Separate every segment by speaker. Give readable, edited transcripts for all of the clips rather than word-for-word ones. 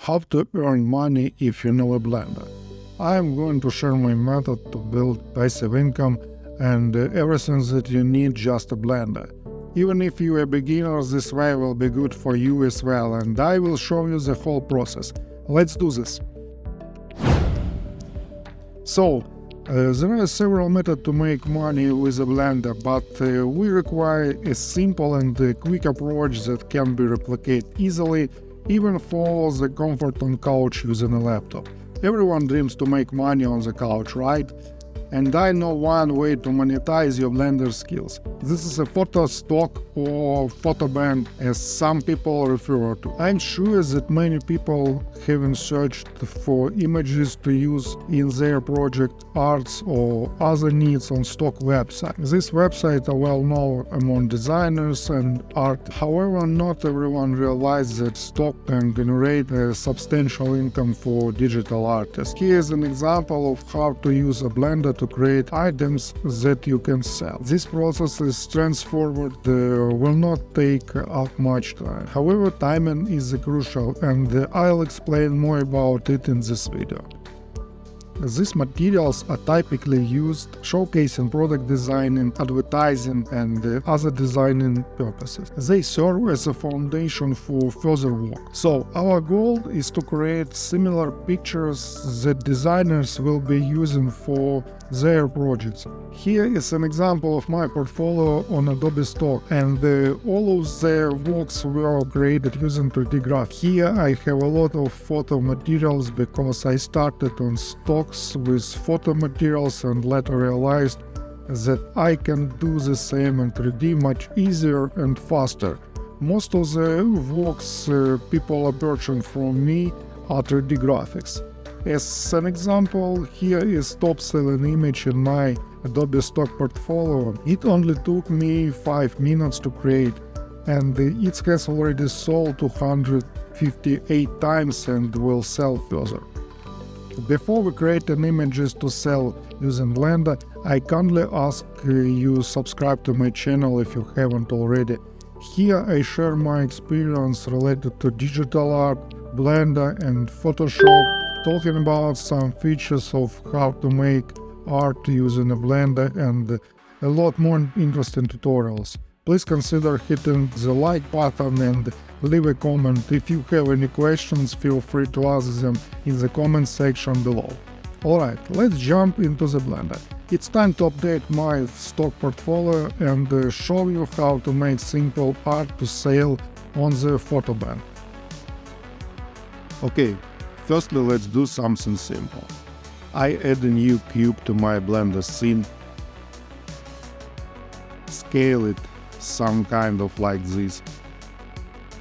Speaker 1: How to earn money if you know a Blender. I am going to share my method to build passive income and everything that you need just a Blender. Even if you are beginners, this way will be good for you as well, and I will show you the whole process. Let's do this. So, there are several methods to make money with a Blender, but we require a simple and quick approach that can be replicated easily, even for the comfort on couch using a laptop. Everyone dreams to make money on the couch, right? And I know one way to monetize your Blender skills. This is a Photostock or Photoband, as some people refer to. I'm sure that many people have searched for images to use in their project, arts or other needs on stock websites. These websites are well known among designers and art. However, not everyone realizes that stock can generate a substantial income for digital artists. Here is an example of how to use a Blender to create items that you can sell. This process is straightforward, will not take up much time. However, timing is crucial, and I'll explain more about it in this video. These materials are typically used showcasing product designing, advertising, and other designing purposes. They serve as a foundation for further work. So, our goal is to create similar pictures that designers will be using for their projects. Here is an example of my portfolio on Adobe Stock, and all of their works were created using 3D graphics. Here I have a lot of photo materials because I started on stocks with photo materials and later realized that I can do the same in 3D much easier and faster. Most of the works people are purchasing from me are 3D graphics. As an example, here is top-selling image in my Adobe Stock portfolio. It only took me 5 minutes to create, and it has already sold 258 times and will sell further. Before we create an images to sell using Blender, I kindly ask you subscribe to my channel if you haven't already. Here I share my experience related to digital art, Blender and Photoshop, talking about some features of how to make art using a Blender and a lot more interesting tutorials. Please consider hitting the like button and leave a comment. If you have any questions, feel free to ask them in the comment section below. Alright, let's jump into the Blender. It's time to update my stock portfolio and show you how to make simple art to sell on the Photoband. Okay, firstly let's do something simple. I add a new cube to my Blender scene, scale it some kind of like this,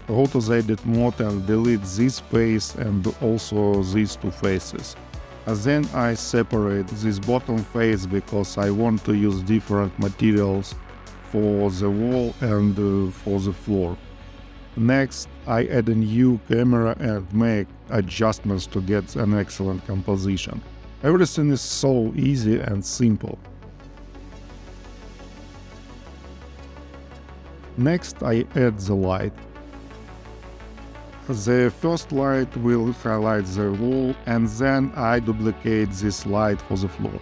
Speaker 1: go to the edit mode and delete this face and also these two faces. And then I separate this bottom face because I want to use different materials for the wall and for the floor. Next, I add a new camera and make adjustments to get an excellent composition. Everything is so easy and simple. Next, I add the light. The first light will highlight the wall, and then I duplicate this light for the floor.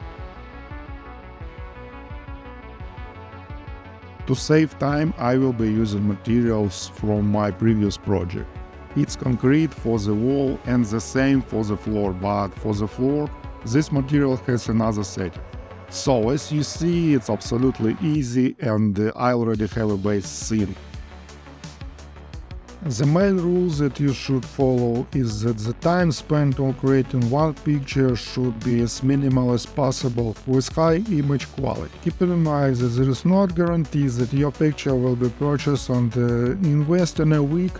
Speaker 1: To save time, I will be using materials from my previous project. It's concrete for the wall and the same for the floor, but for the floor, this material has another setting. So, as you see, it's absolutely easy and I already have a base scene. The main rule that you should follow is that the time spent on creating one picture should be as minimal as possible with high image quality. Keep in mind that there is no guarantee that your picture will be purchased, and investing a week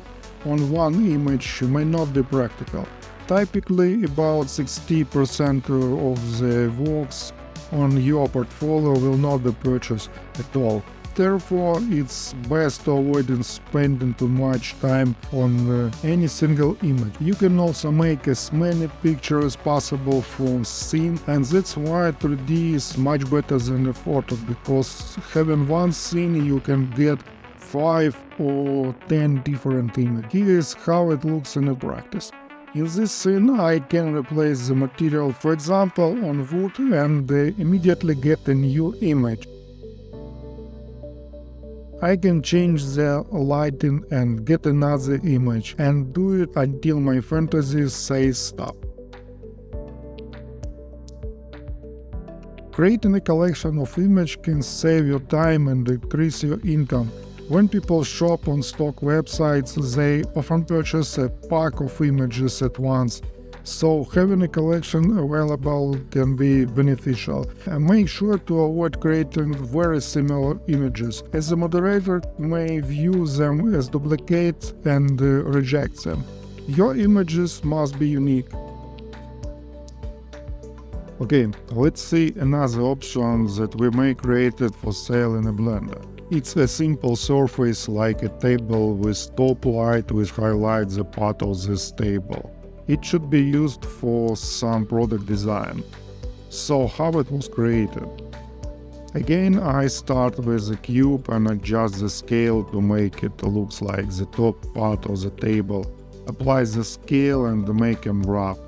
Speaker 1: on one image may not be practical. Typically, about 60% of the works on your portfolio will not be purchased at all. Therefore, it's best to avoid spending too much time on any single image. You can also make as many pictures as possible from scene, and that's why 3D is much better than a photo, because having one scene you can get 5 or 10 different images. Here is how it looks in practice. In this scene, I can replace the material, for example, on wood, and immediately get a new image. I can change the lighting and get another image, and do it until my fantasy says stop. Creating a collection of images can save your time and increase your income. When people shop on stock websites, they often purchase a pack of images at once, so having a collection available can be beneficial. Make sure to avoid creating very similar images, as the moderator may view them as duplicates and reject them. Your images must be unique. Okay, let's see another option that we may create it for sale in a Blender. It's a simple surface like a table with top light which highlights the part of this table. It should be used for some product design. So how it was created? Again, I start with a cube and adjust the scale to make it look like the top part of the table. Apply the scale and make them rough.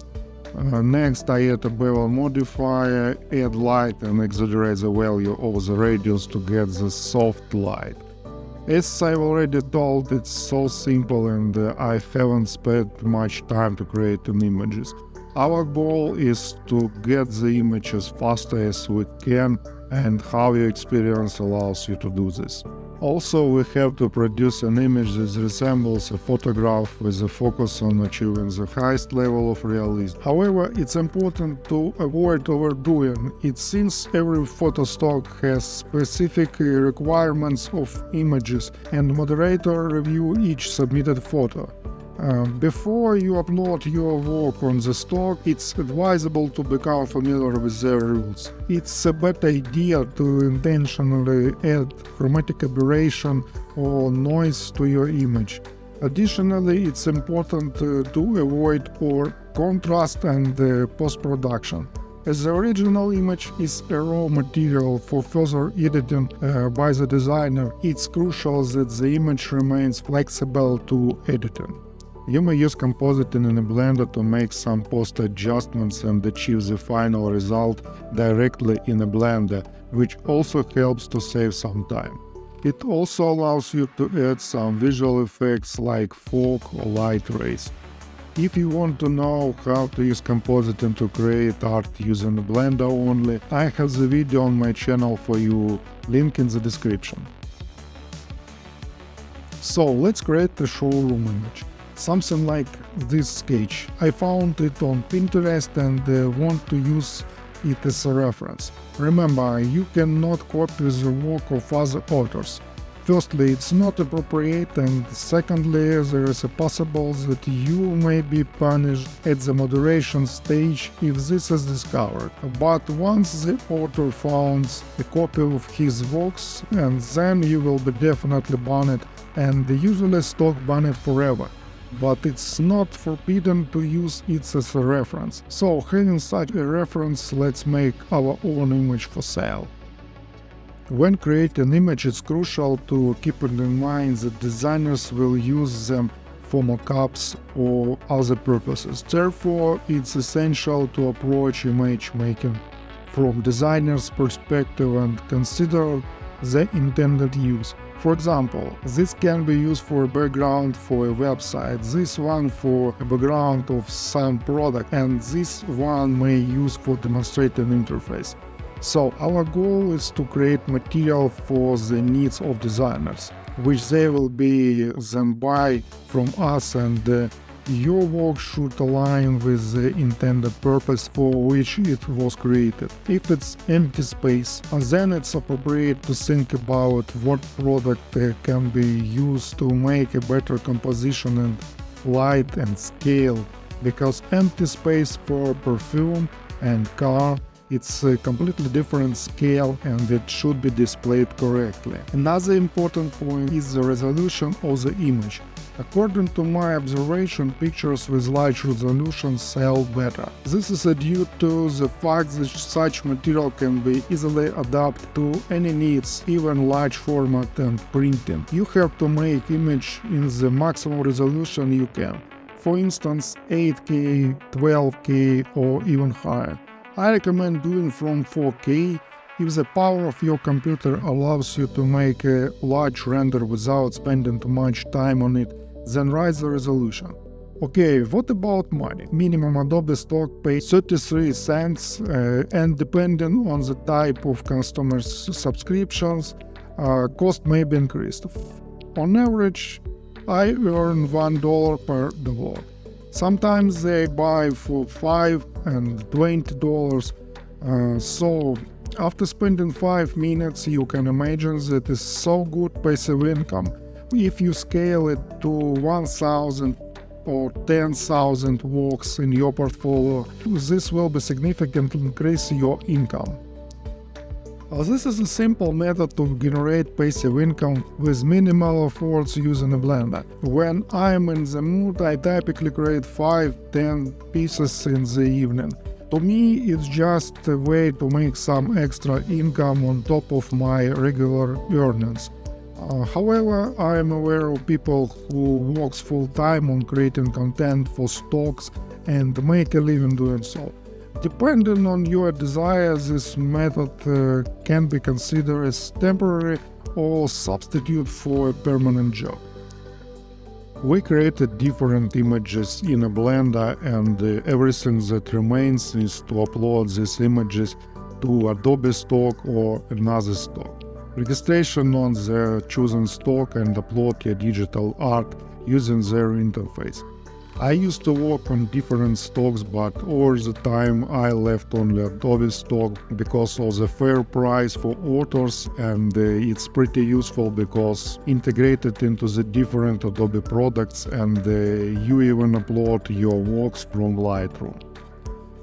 Speaker 1: Next, I add a bevel modifier, add light and exaggerate the value of the radius to get the soft light. As I've already told, it's so simple and I haven't spent much time to create an images. Our goal is to get the image as fast as we can, and how your experience allows you to do this. Also, we have to produce an image that resembles a photograph with a focus on achieving the highest level of realism. However, it's important to avoid overdoing it, since every Photostock has specific requirements of images, and moderator review each submitted photo. Before you upload your work on the stock, it's advisable to become familiar with their rules. It's a bad idea to intentionally add chromatic aberration or noise to your image. Additionally, it's important to avoid poor contrast and post-production. As the original image is a raw material for further editing by the designer, it's crucial that the image remains flexible to editing. You may use compositing in a Blender to make some post adjustments and achieve the final result directly in a Blender, which also helps to save some time. It also allows you to add some visual effects like fog or light rays. If you want to know how to use compositing to create art using Blender only, I have the video on my channel for you, link in the description. So let's create a showroom image. Something like this sketch. I found it on Pinterest and want to use it as a reference. Remember, you cannot copy the work of other authors. Firstly, it's not appropriate, and secondly, there is a possible that you may be punished at the moderation stage if this is discovered. But once the author finds a copy of his works, and then you will be definitely banned, and usually stock banned forever. But it's not forbidden to use it as a reference. So, having such a reference, let's make our own image for sale. When creating an image, it's crucial to keep in mind that designers will use them for mockups or other purposes. Therefore, it's essential to approach image making from designer's perspective and consider the intended use. For example, this can be used for a background for a website, this one for a background of some product, and this one may use for demonstrating interface. So our goal is to create material for the needs of designers, which they will be then buy from us, and your work should align with the intended purpose for which it was created. If it's empty space, then it's appropriate to think about what product can be used to make a better composition and light and scale, because empty space for perfume and car, it's a completely different scale and it should be displayed correctly. Another important point is the resolution of the image. According to my observation, pictures with large resolution sell better. This is due to the fact that such material can be easily adapted to any needs, even large format and printing. You have to make image in the maximum resolution you can. for instance 8K, 12K or even higher. I recommend doing from 4K if the power of your computer allows you to make a large render without spending too much time on it, then raise the resolution. Okay, what about money? Minimum Adobe stock pays 33 cents and depending on the type of customer's subscriptions, cost may be increased. On average, I earn $1 per download. Sometimes they buy for $5 and $20, so after spending 5 minutes you can imagine that it's so good passive income. If you scale it to 1,000 or 10,000 works in your portfolio, this will be significantly increase your income. This is a simple method to generate passive income with minimal efforts using a Blender. When I'm in the mood, I typically create 5-10 pieces in the evening. To me, it's just a way to make some extra income on top of my regular earnings. However, I am aware of people who works full-time on creating content for stocks and make a living doing so. Depending on your desires, this method can be considered as temporary or substitute for a permanent job. We created different images in a Blender and everything that remains is to upload these images to Adobe Stock or another stock. Registration on the chosen stock and upload your digital art using their interface. I used to work on different stocks, but over the time I left only Adobe Stock because of the fair price for authors, and it's pretty useful because integrated into the different Adobe products, and you even upload your works from Lightroom.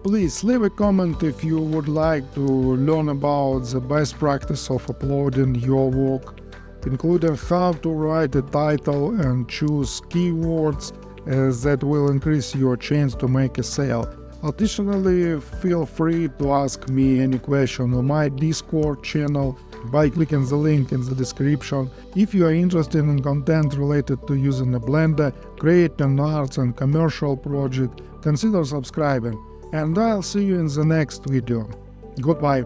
Speaker 1: Please leave a comment if you would like to learn about the best practice of uploading your work, including how to write a title and choose keywords that will increase your chance to make a sale. Additionally, feel free to ask me any question on my Discord channel by clicking the link in the description. If you are interested in content related to using a Blender, creating arts and commercial project, consider subscribing. And I'll see you in the next video. Goodbye.